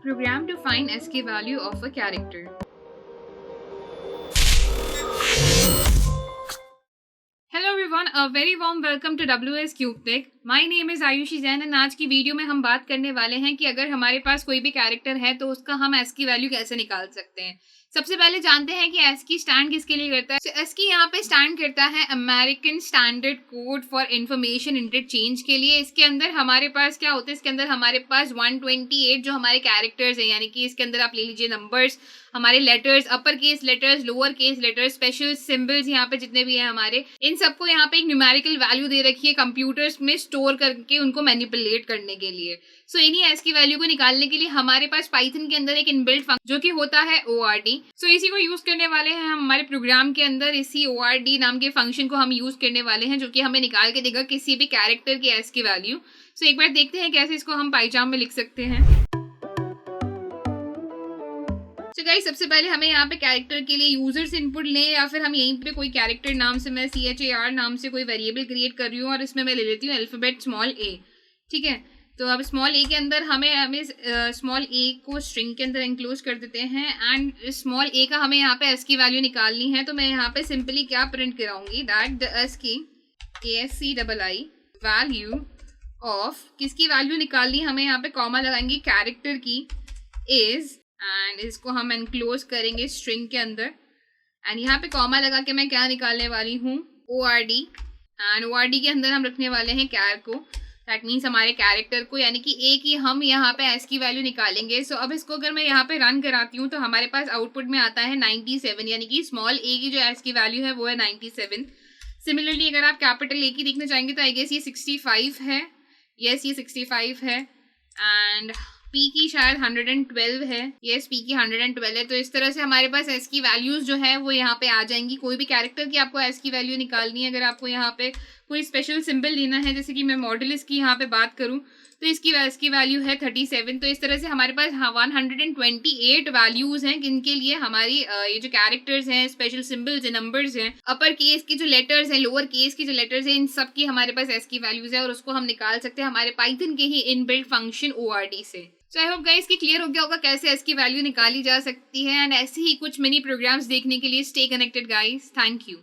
Program to find ASCII value of a character. Hello everyone, a very warm welcome to WS Cube Tech. My name is Ayushi Jain and आज की video में हम बात करने वाले हैं कि अगर हमारे पास कोई भी कैरेक्टर है तो उसका हम ASCII वैल्यू कैसे निकाल सकते हैं। सबसे पहले जानते हैं कि ASCII स्टैंड किसके लिए करता है। तो ASCII यहाँ पे स्टैंड करता है American standard code for information interchange के लिए। इसके अंदर हमारे पास क्या होता है, इसके अंदर हमारे पास 128 जो हमारे कैरेक्टर्स हैं, यानी कि इसके अंदर आप ले लीजिए नंबर्स, हमारे letters, upper case letters, lower case letters, special symbols, यहाँ पे जितने भी हैं हमारे, इन सबको यहाँ पे एक न्यूमेरिकल वैल्यू दे रखी है कंप्यूटर्स में स्टोर करके उनको मैनिपुलेट करने के लिए। सो इन्हीं ASCII वैल्यू को निकालने के लिए हमारे पास पाइथन के अंदर एक इनबिल्ट फंक्शन जो कि होता है ORD। सो इसी को यूज करने वाले हैं हम हमारे प्रोग्राम के अंदर। इसी ORD नाम के फंक्शन को हम यूज करने वाले हैं जो कि हमें निकाल के देगा किसी भी कैरेक्टर की ASCII वैल्यू। सो एक बार देखते हैं कैसे इसको हम पाइजाम में लिख सकते हैं। तो गाइस सबसे पहले हमें यहाँ पे कैरेक्टर के लिए यूजर से इनपुट लें, या फिर हम यहीं पे कोई कैरेक्टर नाम से, मैं CHAR नाम से कोई वेरिएबल क्रिएट कर रही हूँ और इसमें मैं ले लेती हूँ अल्फाबेट स्मॉल a। ठीक है, तो अब स्मॉल a के अंदर हमें स्मॉल a को स्ट्रिंग के अंदर इंक्लोज कर देते हैं एंड स्मॉल a का हमें यहाँ पे ASCII वैल्यू निकालनी है। तो मैं यहाँ पे सिंपली क्या प्रिंट कराऊंगी, that the ASCII value of, किसकी वैल्यू निकालनी हमें, यहाँ पे कॉमा लगाएंगे कैरेक्टर की, इज, एंड इसको हम एनक्लोज करेंगे स्ट्रिंग के अंदर एंड यहाँ पे कॉमा लगा के मैं क्या निकालने वाली हूँ, ORD, एंड ORD के अंदर हम रखने वाले हैं कैर को, दैट मीन्स हमारे कैरेक्टर को, यानी कि A की हम यहाँ पे ASCII वैल्यू निकालेंगे। सो अब इसको अगर मैं यहाँ पे रन कराती हूँ तो हमारे पास आउटपुट में आता है 97, यानी कि स्मॉल a की जो ASCII वैल्यू है वो है 97। सिमिलरली अगर आप कैपिटल A की देखना चाहेंगे तो आई गेस ये 65 है, यस ये 65 है, एंड P की शायद 112 है, यस P की 112 है। तो इस तरह से हमारे पास ASCII वैल्यूज जो है वो यहाँ पे आ जाएंगी। कोई भी कैरेक्टर की आपको ASCII वैल्यू निकालनी है, अगर आपको यहाँ पे कोई स्पेशल सिंबल लेना है, जैसे कि मैं मॉडुलस की यहाँ पे बात करूँ तो इसकी ASCII वैल्यू है 37। तो इस तरह से हमारे पास 128 वैल्यूज हैं जिनके लिए हमारी ये जो कैरेक्टर्स हैं, स्पेशल सिंबल्स हैं, नंबर्स हैं, अपर केस की जो लेटर्स हैं, लोअर केस की जो लेटर्स हैं, इन सब की हमारे पास ASCII वैल्यूज है और उसको हम निकाल सकते हैं हमारे पाइथन के ही इनबिल्ट फंक्शन ORD से। सो आई होप गाइस कि क्लियर हो गया होगा कैसे ASCII वैल्यू निकाली जा सकती है, एंड ऐसे ही कुछ मिनी प्रोग्राम्स देखने के लिए stay connected guys. Thank you.